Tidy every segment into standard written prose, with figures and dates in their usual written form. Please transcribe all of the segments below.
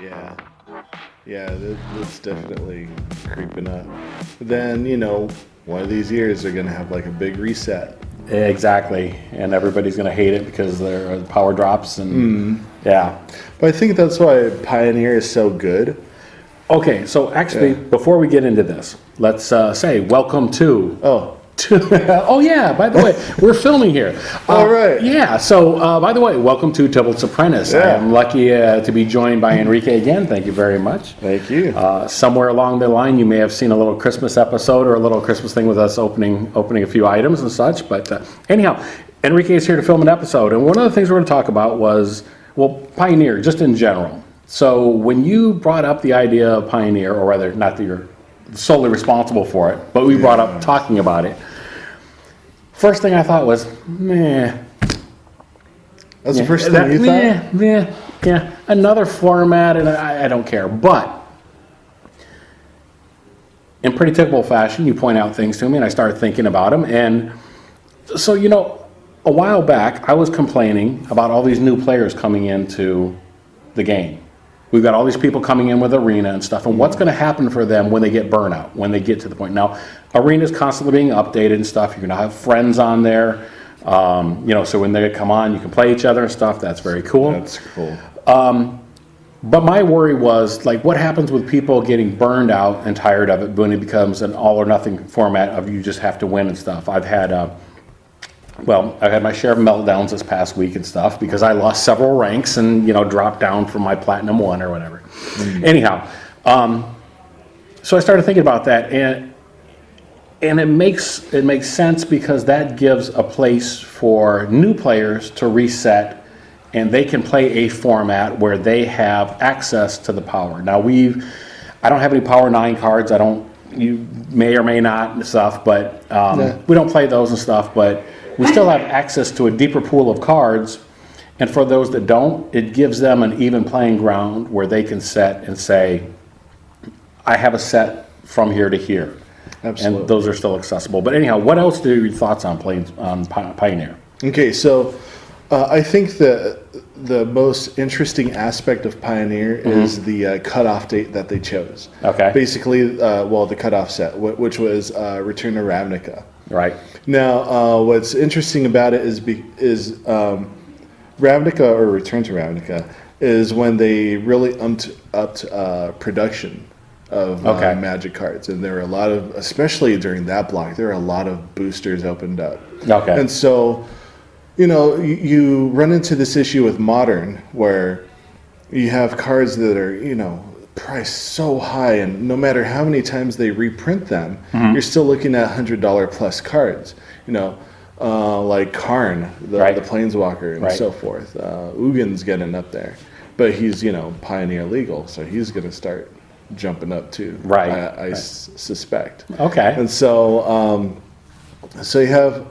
Yeah. Yeah, that's definitely creeping up. Then, one of these years they're going to have like a big reset. Exactly, and everybody's going to hate it because their power drops and yeah. But I think that's why Pioneer is so good. Okay, so actually, before we get into this, let's say welcome to. Oh yeah, by the way, we're filming here. All right. Yeah, so by the way, welcome to Tibalt's Apprentice. Yeah. I am lucky to be joined by Enrique again. Thank you very much. Thank you. Somewhere along the line, you may have seen a little Christmas episode or a little Christmas thing with us opening a few items and such. But anyhow, Enrique is here to film an episode, and one of the things we're going to talk about was, well, Pioneer, just in general. So when you brought up the idea of Pioneer, or rather, not that you're solely responsible for it, but we brought up talking about it. First thing I thought was, meh. That's the first thing you thought? Yeah, another format, and I don't care. But in pretty typical fashion, you point out things to me, and I start thinking about them. And so, a while back, I was complaining about all these new players coming into the game. We've got all these people coming in with Arena and stuff, and what's going to happen for them when they get burnout, when they get to the point? Now, Arena is constantly being updated and stuff. You're going to have friends on there, so when they come on, you can play each other and stuff. That's very cool. That's cool. But my worry was, like, what happens with people getting burned out and tired of it when it becomes an all-or-nothing format of you just have to win and stuff. I've had my share of meltdowns this past week and stuff because I lost several ranks and, dropped down from my Platinum 1 or whatever. Anyhow, so I started thinking about that, and it makes sense because that gives a place for new players to reset, and they can play a format where they have access to the power. Now, I don't have any Power 9 cards. You may or may not and stuff, but we don't play those and stuff, but we still have access to a deeper pool of cards, and for those that don't, it gives them an even playing ground where they can set and say, I have a set from here to here. Absolutely. And those are still accessible. But anyhow, what else are your thoughts on Pioneer? Okay, so I think the most interesting aspect of Pioneer is the cutoff date that they chose. Okay. Basically, the cutoff set, which was Return to Ravnica. Right. Now, what's interesting about it is Ravnica, or Return to Ravnica, is when they really upped production of Magic cards, and there were a lot of, especially during that block, there were a lot of boosters opened up. Okay. And so, you run into this issue with Modern where you have cards that are, priced so high, and no matter how many times they reprint them, you're still looking at $100 plus cards. Like Karn, the Planeswalker, and so forth. Ugin's getting up there, but he's Pioneer legal, so he's going to start jumping up too. Right. I suspect. Okay. And so, so you have,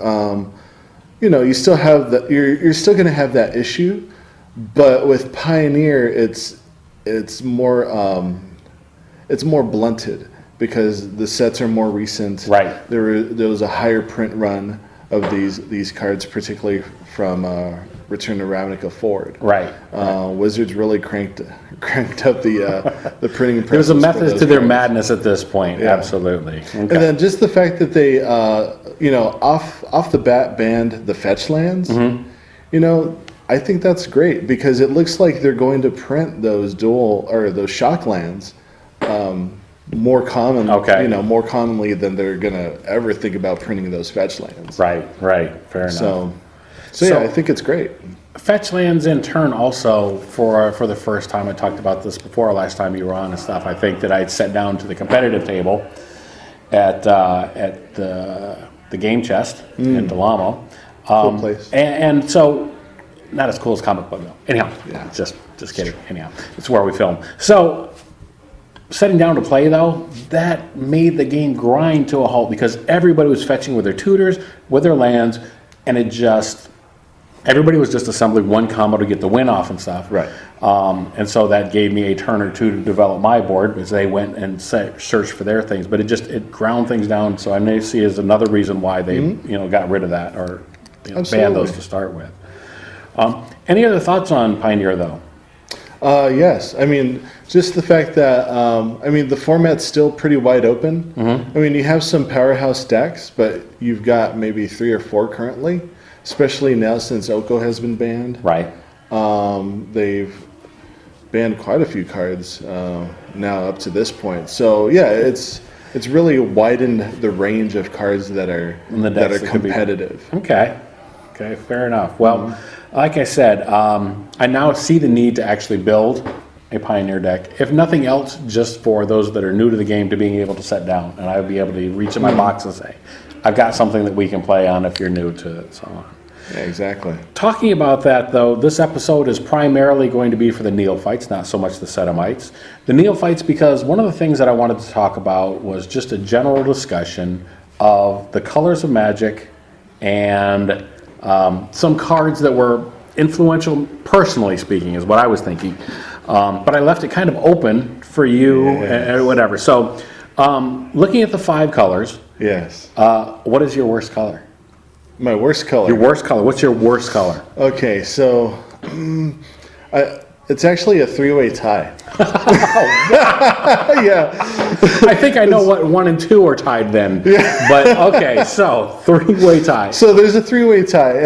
you still have that. You're still going to have that issue, but with Pioneer, it's more blunted because the sets are more recent. Right. There was a higher print run of these cards, particularly from Return to Ravnica forward. Right. Wizards really cranked up the printing press. There's a method to their madness at this point. Yeah. Absolutely. Okay. And then just the fact that they off the bat banned the fetch lands. I think that's great because it looks like they're going to print those those shock lands more more commonly than they're going to ever think about printing those fetch lands. Right. Fair enough. So yeah, I think it's great. Fetch lands in turn also for the first time, I talked about this before last time you were on and stuff. I think that I'd sat down to the competitive table at the game chest in Delamo. Cool place. And so, not as cool as comic book though. Anyhow, just kidding. Anyhow, it's where we film. So, setting down to play though, that made the game grind to a halt because everybody was fetching with their tutors, with their lands, and everybody was just assembling one combo to get the win off and stuff. Right. And so that gave me a turn or two to develop my board because they went and searched for their things, but it ground things down. So I may see as another reason why they got rid of that or banned those to start with. Any other thoughts on Pioneer though? Yes. I mean, just the fact that, I mean, the format's still pretty wide open. I mean, you have some powerhouse decks, but you've got maybe 3 or 4 currently, especially now since Oko has been banned. Right. They've banned quite a few cards now up to this point. So, yeah, it's really widened the range of cards that are competitive. Okay. Okay, fair enough. Well, like I said, I now see the need to actually build a Pioneer deck, if nothing else, just for those that are new to the game to being able to sit down, and I would be able to reach in my box and say, I've got something that we can play on if you're new to it, so on. Yeah, exactly. Talking about that, though, this episode is primarily going to be for the neophytes, not so much the Sedamites. The neophytes, because one of the things that I wanted to talk about was just a general discussion of the colors of Magic and some cards that were influential, personally speaking, is what I was thinking. But I left it kind of open for you and whatever. So, looking at the 5 colors, yes. What is your worst color? My worst color? Your worst color. What's your worst color? Okay, so it's actually a 3-way tie. Yeah. I think I know what 1 and 2 are tied then. Yeah. But okay, so 3-way tie. So there's a 3-way tie,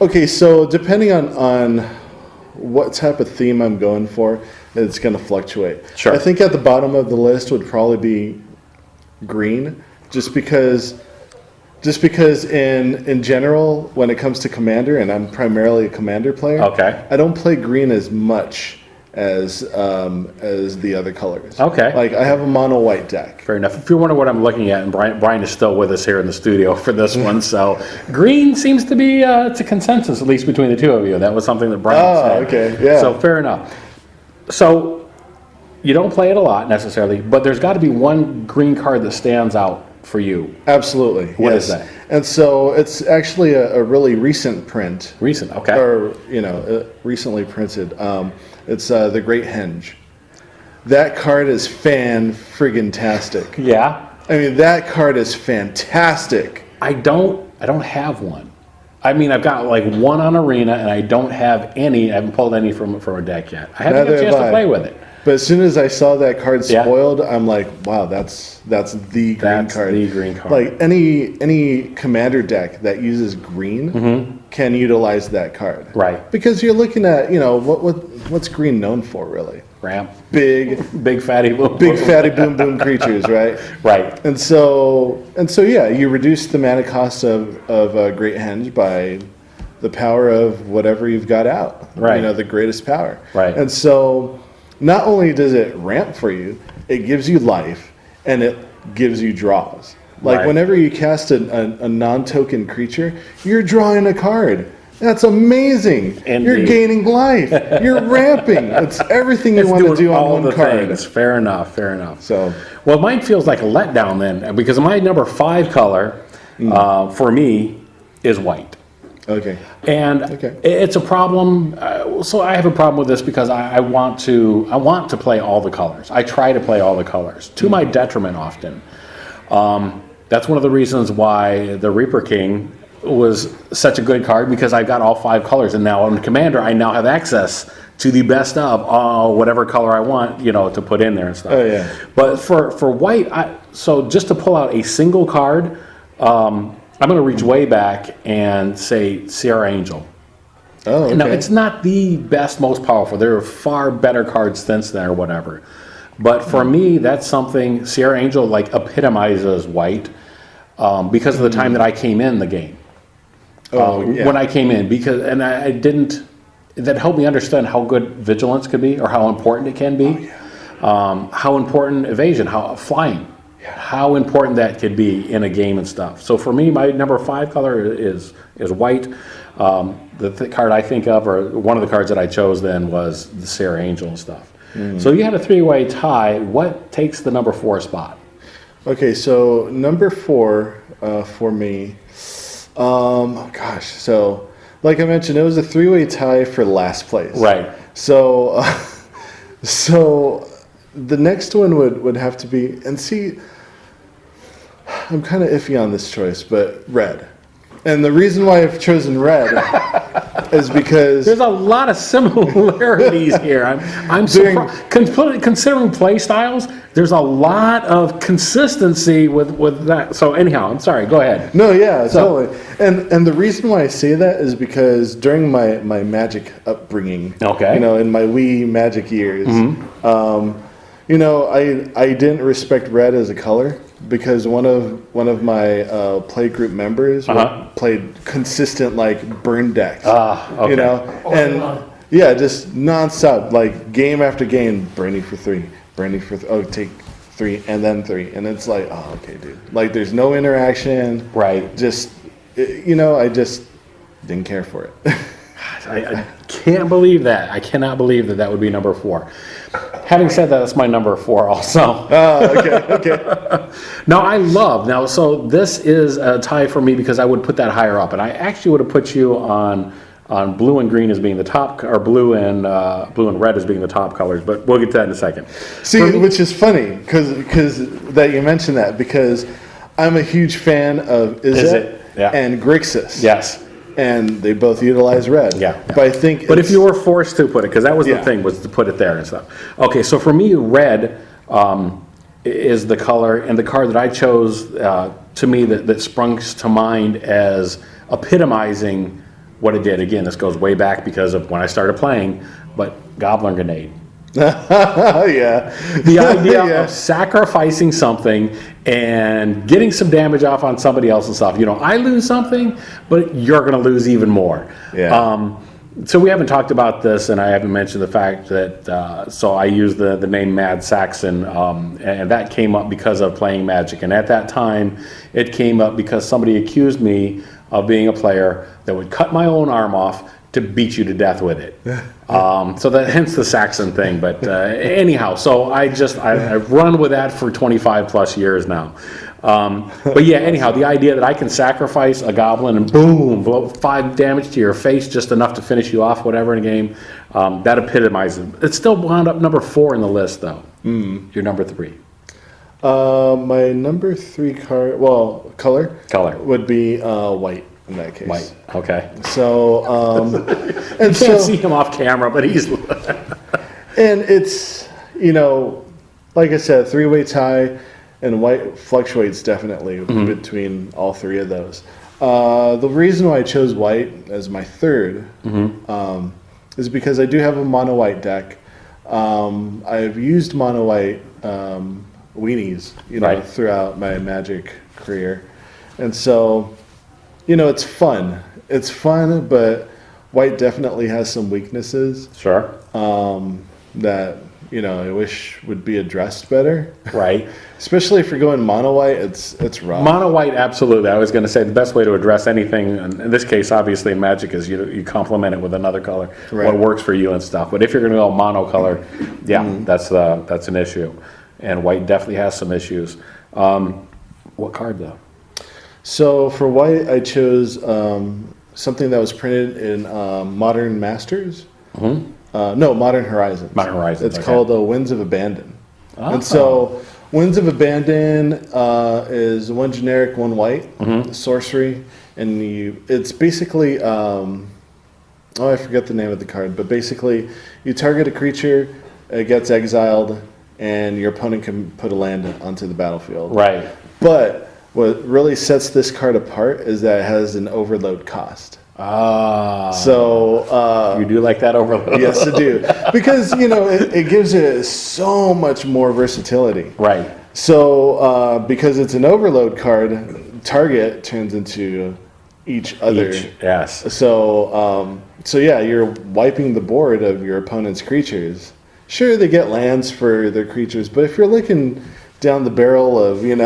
okay, so depending on what type of theme I'm going for, it's going to fluctuate. Sure. I think at the bottom of the list would probably be green, just because in general, when it comes to Commander, and I'm primarily a Commander player, okay, I don't play green as much as the other colors. Okay. Like, I have a mono white deck. Fair enough. If you're wondering what I'm looking at, and Brian is still with us here in the studio for this one, so green seems to be it's a consensus, at least between the two of you. That was something that Brian said. Oh, okay, yeah. So fair enough. So you don't play it a lot necessarily, but there's got to be one green card that stands out for you. Absolutely. What yes. is that? And so it's actually a really recent print. Recent, okay. Or, recently printed. It's the Great Henge. That card is fan-friggin-tastic. Yeah? I mean, that card is fantastic. I don't have one. I mean, I've got like 1 on Arena, and I don't have any. I haven't pulled any from a deck yet. I haven't had a chance to play with it. But as soon as I saw that card spoiled, I'm like, wow, that's the green card. The green card. Like any Commander deck that uses green can utilize that card. Right. Because you're looking at, what's green known for, really? Ramp. Big fatty boom. Big fatty boom boom creatures, right? Right. And so yeah, you reduce the mana cost of Great Henge by the power of whatever you've got out. Right. The greatest power. Right. And so not only does it ramp for you, it gives you life, and it gives you draws. Like, right. Whenever you cast a non-token creature, you're drawing a card. That's amazing. Indeed. You're gaining life. You're ramping. It's everything you want to do on one card. Things. Fair enough. So, well, mine feels like a letdown then, because my number 5 color for me is white. Okay. And it's a problem. So I have a problem with this because I want to play all the colors. I try to play all the colors to my detriment often. That's one of the reasons why the Reaper King was such a good card, because I got all 5 colors, and now on Commander I now have access to the best of whatever color I want, to put in there and stuff. Oh yeah. But for white, so just to pull out a single card. I'm going to reach way back and say Sierra Angel. Oh, okay. Now, it's not the best, most powerful. There are far better cards since then or whatever. But for me, that's something, Sierra Angel epitomizes white because of the time that I came in the game. When I came in, that helped me understand how good Vigilance could be, or how important it can be. How important evasion, how flying. How important that could be in a game and stuff. So for me, my number 5 color is white. The card I think of, or one of the cards that I chose then, was the Sierra Angel and stuff. So you had a 3-way tie. What takes the number 4 spot? Okay, so number 4 for me, so like I mentioned, it was a 3-way tie for last place. Right. So the next one would have to be, and see, I'm kind of iffy on this choice, but red. And the reason why I've chosen red is because There's a lot of similarities here. I'm surprised. Considering play styles, there's a lot of consistency with that. So anyhow, I'm sorry. Go ahead. no, yeah, totally. And the reason why I say that is because during my Magic upbringing, Okay. in my Wii Magic years, I didn't respect red as a color because one of my play group members played consistent burn decks. Okay. And yeah, just nonstop, game after game, Brandy for 3, Brandy for take 3 and then 3, and it's like, oh, okay, dude. There's no interaction. Right. Just I just didn't care for it. I can't believe that. I cannot believe that would be number 4. Having said that, that's my number 4 also. Okay. So this is a tie for me because I would put that higher up, and I actually would have put you on blue and green as being the top, or blue and red as being the top colors. But we'll get to that in a second. See, which is funny because that you mentioned that, because I'm a huge fan of Izzet and Grixis. Yes. And they both utilize red. Yeah. But I think. But if you were forced to put it, because that was the thing, was to put it there and stuff. Okay, so for me, red is the color, and the card that I chose to me that sprung to mind as epitomizing what it did. Again, this goes way back because of when I started playing, but Goblin Grenade. Yeah. The idea of sacrificing something and getting some damage off on somebody else and stuff. I lose something, but you're going to lose even more. Yeah. So we haven't talked about this, and I haven't mentioned the fact that, so I use the name Mad Saxon, and that came up because of playing Magic. And at that time, it came up because somebody accused me of being a player that would cut my own arm off to beat you to death with it. So that hence the Saxon thing. But anyhow, so I've run with that for 25 plus years now. But yeah, anyhow, the idea that I can sacrifice a goblin and boom, blow 5 damage to your face, just enough to finish you off, whatever in a game, that epitomizes it. It still wound up number 4 in the list, though. You're number 3. My number 3 color would be white. In that case, White. Okay. So, and you can't see him off camera, but he's. And it's like I said, 3-way tie, and white fluctuates definitely between all 3 of those. The reason why I chose white as my third is because I do have a mono white deck. I've used mono white weenies, throughout my Magic career, and so. It's fun. It's fun, but white definitely has some weaknesses. Sure. That I wish would be addressed better. Right. Especially if you're going mono white, it's rough. Mono white, absolutely. I was going to say the best way to address anything, in this case, obviously in Magic, is you complement it with another color, what works for you and stuff. But if you're going to go mono color, that's an issue, and white definitely has some issues. What card though? So for white, I chose something that was printed in Modern Masters. No, Modern Horizons. Modern Horizons. It's called Winds of Abandon. Oh. And so Winds of Abandon is 1 generic, 1 white sorcery, and it's basically I forget the name of the card, but basically you target a creature, it gets exiled, and your opponent can put a land onto the battlefield. Right. But what really sets this card apart is that it has an overload cost. So you do like that overload? Yes, I do, because it gives it so much more versatility. Right. So because it's an overload card, target turns into each other. Yes. So yeah, you're wiping the board of your opponent's creatures. Sure, they get lands for their creatures, but if you're looking down the barrel of a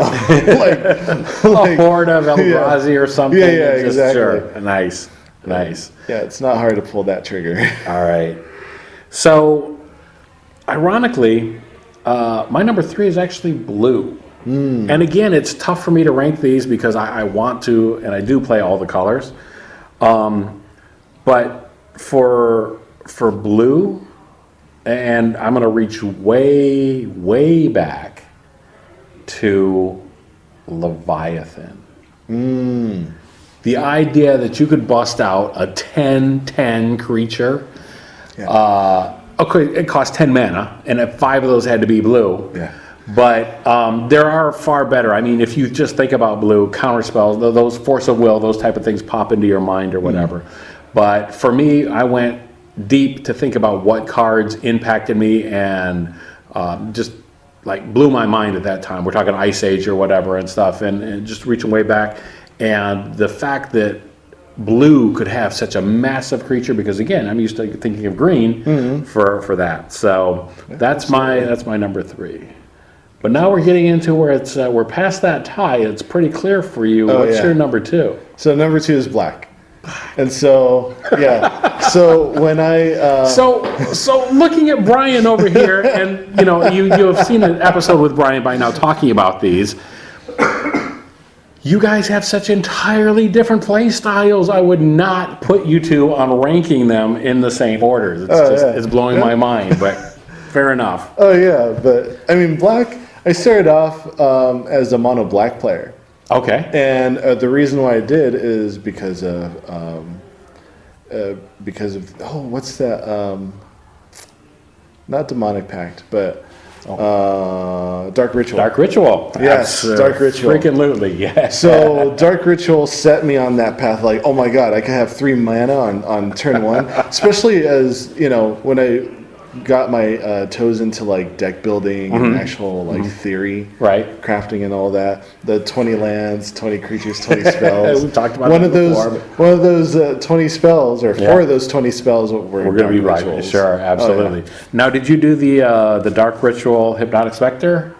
horde of Eldrazi or something. Yeah, exactly. Sure. Nice. Yeah, it's not hard to pull that trigger. All right. So, ironically, my number 3 is actually blue. And again, it's tough for me to rank these because I want to, and I do play all the colors. But for blue, and I'm going to reach way, way back to Leviathan. the idea that you could bust out a 10/10 creature. Yeah. Okay, it cost 10 mana, and 5 of those had to be blue. Yeah. But there are far better. I mean, if you just think about blue, counter spells, those force of will, those type of things pop into your mind or whatever. But for me, I went deep to think about what cards impacted me and just like blew my mind at that time. We're talking Ice Age or whatever and stuff, and just reaching way back. And the fact that blue could have such a massive creature, because again, I'm used to thinking of green for that. So that's my number 3. But now we're getting into where it's we're past that tie. It's pretty clear for you. What's your number 2? So number 2 is black. And so, yeah. So when I so looking at Brian over here, and you have seen an episode with Brian by now talking about these. You guys have such entirely different play styles. I would not put you two on ranking them in the same order. It's blowing my mind, but fair enough. Oh yeah, but I mean black. I started off as a mono black player. Okay. And the reason why I did is because of what's that? Not Demonic Pact, but Dark Ritual. Dark Ritual. Yes, Dark Ritual. Freaking lootly, yeah. So Dark Ritual set me on that path. Like, oh my god, I can have 3 mana on turn 1. Especially as when I got my toes into like deck building and actual like theory, right, crafting and all that. The 20 lands, 20 creatures, 20 spells. We've talked about one that of those. Before, one of those 20 spells, or 4 of those 20 spells, were going to be right. Rituals. Sure, absolutely. Oh, yeah. Now, did you do the Dark Ritual Hypnotic Spectre?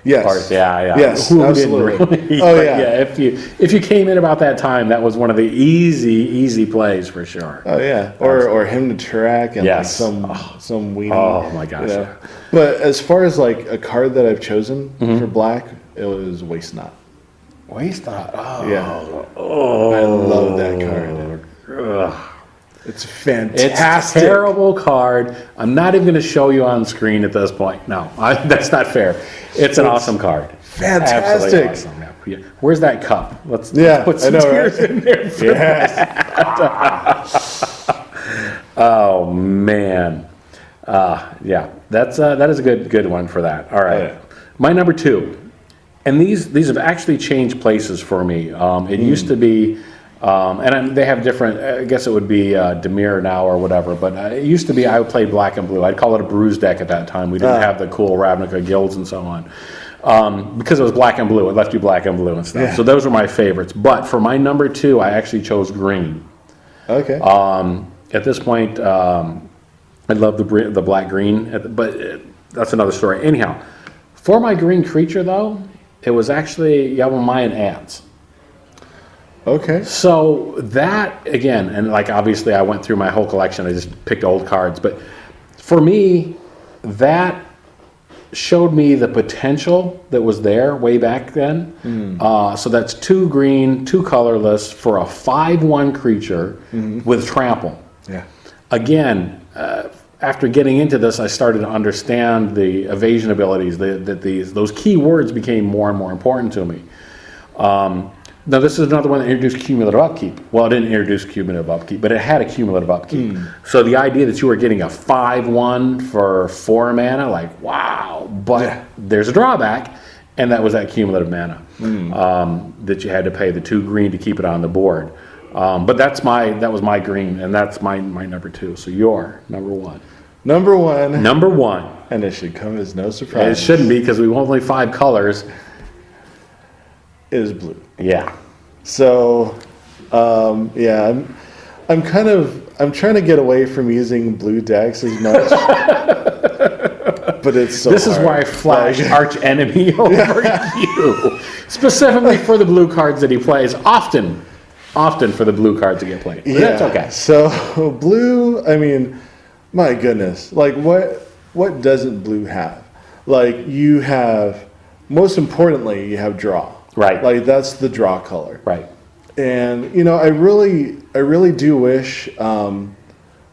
Yes. Part? Yeah. Yes, Who absolutely. Really? Oh yeah. If you came in about that time, that was one of the easy plays for sure. Oh yeah. Or Hymn to Track and like some weenie. Oh my gosh. Yeah. But as far as like a card that I've chosen for black, it was Waste Not. Waste Not. Oh. Yeah. Oh. I love that card. Ugh. It's fantastic. It's a terrible card. I'm not even going to show you on screen at this point. No, that's not fair. It's an awesome card. Fantastic. Absolutely awesome. Yeah. Where's that cup? Let's put some I know, tears right? in there. Yes. Oh man. Yeah. That is a good one for that. All right. Oh, yeah. My number 2, and these have actually changed places for me. It used to be. They have different, I guess it would be Demir now or whatever, but it used to be I played black and blue. I'd call it a bruise deck at that time. We didn't have the cool Ravnica guilds and so on. Because it was black and blue. It left you black and blue and stuff. Yeah. So those were my favorites. But for my number 2, I actually chose green. Okay. At this point, I love the black-green, but that's another story. Anyhow, for my green creature, though, it was actually Yavimaya Ants. Okay. So that, again, and like obviously I went through my whole collection, I just picked old cards, but for me, that showed me the potential that was there way back then. So that's 2 green, 2 colorless for a 5/1 creature with trample. Yeah. Again, after getting into this, I started to understand the evasion abilities, those key words became more and more important to me. Now, this is another one that introduced cumulative upkeep. Well, it didn't introduce cumulative upkeep, but it had a cumulative upkeep. So the idea that you were getting a 5/1 for 4 mana, like, wow. But there's a drawback, and that was that cumulative mana that you had to pay the 2 green to keep it on the board. But that was my green, and that's my number 2. So your number 1. Number 1. Number 1. And it should come as no surprise. It shouldn't be, because we have only 5 colors. Is blue. Yeah. So, I'm trying to get away from using blue decks as much, but it's so This is hard. why I flash arch enemy over you, specifically for the blue cards that he plays. Often for the blue cards that get played. But that's okay. So blue, I mean, my goodness, like what doesn't blue have? Like you have, most importantly, you have draw. Right. Like that's the draw color. Right. And I really do wish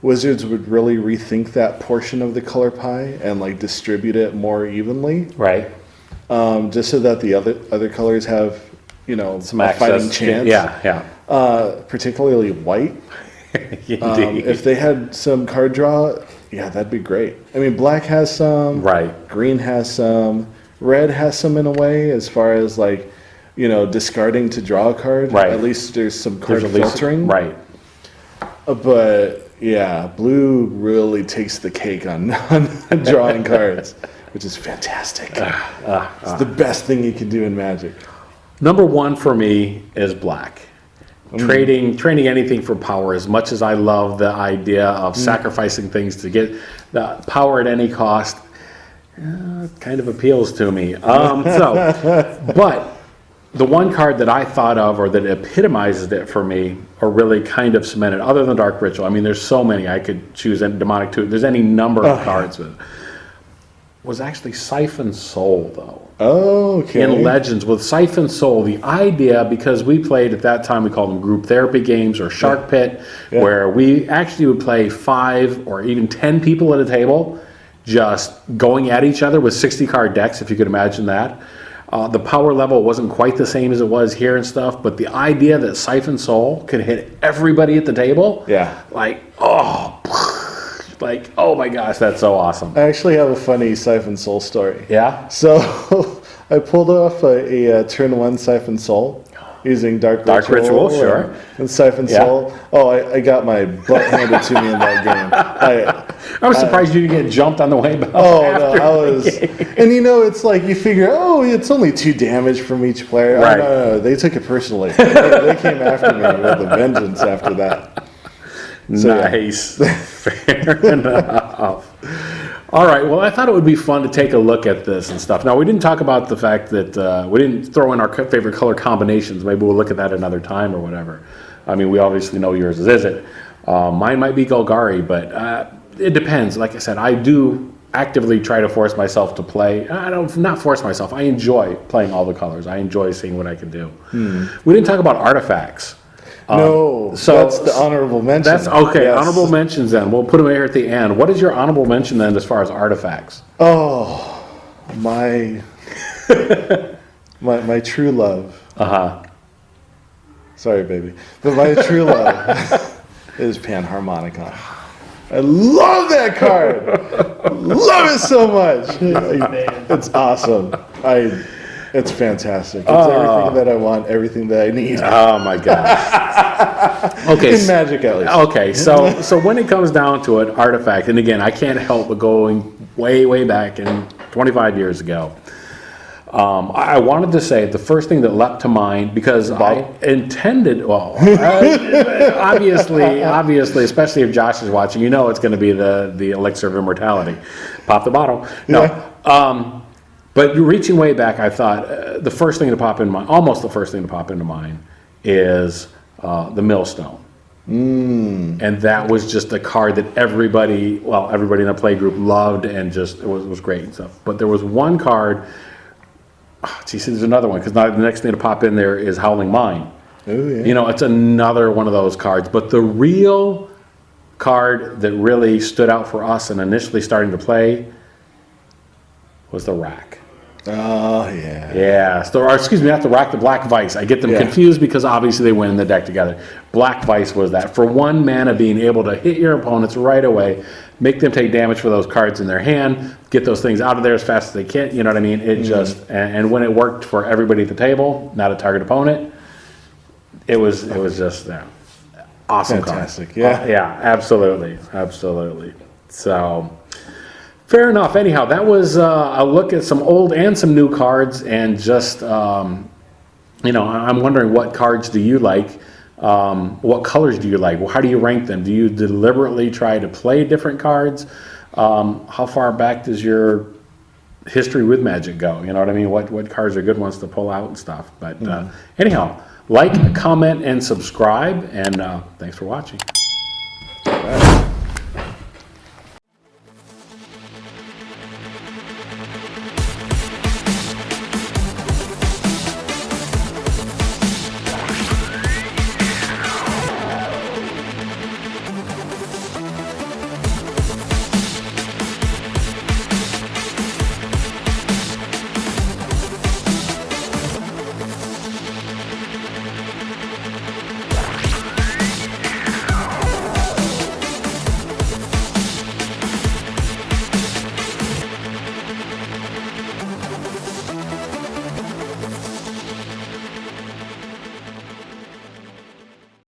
Wizards would really rethink that portion of the color pie and like distribute it more evenly. Right. Just so that the other colors have Some a access. fighting chance. Yeah. particularly white. Indeed. If they had some card draw, yeah, that'd be great. I mean, black has some, Right. green has some, red has some in a way, as far as like, discarding to draw a card. Right. At least there's some card There's at least- filtering. Right. But yeah, blue really takes the cake on, on drawing cards, which is fantastic. It's the best thing you can do in Magic. Number one for me is black. Trading anything for power. As much as I love the idea of sacrificing things to get the power at any cost, it kind of appeals to me. But the one card that I thought of, or that epitomizes it for me, or really kind of cemented, other than Dark Ritual, I mean, there's so many I could choose, and Demonic Tooth, there's any number of cards with, was actually Siphon Soul, though. Okay. In Legends, with Siphon Soul, the idea, because we played at that time, we called them group therapy games or Shark Pit, where we actually would play 5 or even 10 people at a table, just going at each other with 60-card decks, if you could imagine that. The power level wasn't quite the same as it was here and stuff, but the idea that Siphon Soul could hit everybody at the table, oh my gosh, that's so awesome. I actually have a funny Siphon Soul story. Yeah? So I pulled off a turn 1 Siphon Soul using Dark Ritual, sure. And Siphon Soul. Oh, I got my butt handed to me in that game. I was surprised you didn't get jumped on the way back. Oh, no, I was. And it's like you figure, it's only 2 damage from each player. Right. Oh, no, they took it personally. They came after me with a vengeance after that. So, nice. Fair enough. All right. Well, I thought it would be fun to take a look at this and stuff. Now, we didn't talk about the fact that we didn't throw in our favorite color combinations. Maybe we'll look at that another time or whatever. I mean, we obviously know yours is it. Mine might be Golgari, but it depends. Like I said, I do actively try to force myself to play. I don't, not force myself. I enjoy playing all the colors. I enjoy seeing what I can do. We didn't talk about artifacts. No, so that's the honorable mention. That's okay. Yes. Honorable mentions then. We'll put them here at the end. What is your honorable mention then as far as artifacts? Oh, my true love. Sorry, baby. But my true love is Panharmonicon. I love that card. Love it so much. It's awesome. It's fantastic. It's everything that I want, everything that I need. Oh my gosh. Okay. In Magic, at least. Okay, so when it comes down to it, artifact, and again, I can't help but going way back in 25 years ago. I wanted to say the first thing that leapt to mind, because I intended, obviously, especially if Josh is watching, it's going to be the Elixir of Immortality. Pop the bottle. No. Yeah. But reaching way back, I thought the first thing to pop in mind, almost the first thing to pop into mind, is the Millstone. And that was just a card that everybody in the play group loved, and just it was great and stuff. But there was one card. There's another one, because the next thing to pop in there is Howling Mine. Oh, yeah. It's another one of those cards. But the real card that really stood out for us and initially starting to play was the Rack. Oh, yeah. Yeah. So, or excuse me, not the Rack, the Black Vice. I get them confused because obviously they went in the deck together. Black Vice was that. For 1 mana, being able to hit your opponents right away, make them take damage for those cards in their hand, get those things out of there as fast as they can. You know what I mean? It just, and when it worked for everybody at the table, not a target opponent, it was just awesome. Fantastic. Card. Yeah. Absolutely. So, fair enough. Anyhow, that was a look at some old and some new cards, and just, I'm wondering, what cards do you like? What colors do you like? How do you rank them? Do you deliberately try to play different cards? How far back does your history with Magic go? You know what I mean? What cards are good ones to pull out and stuff. But anyhow, like, comment, and subscribe, and thanks for watching.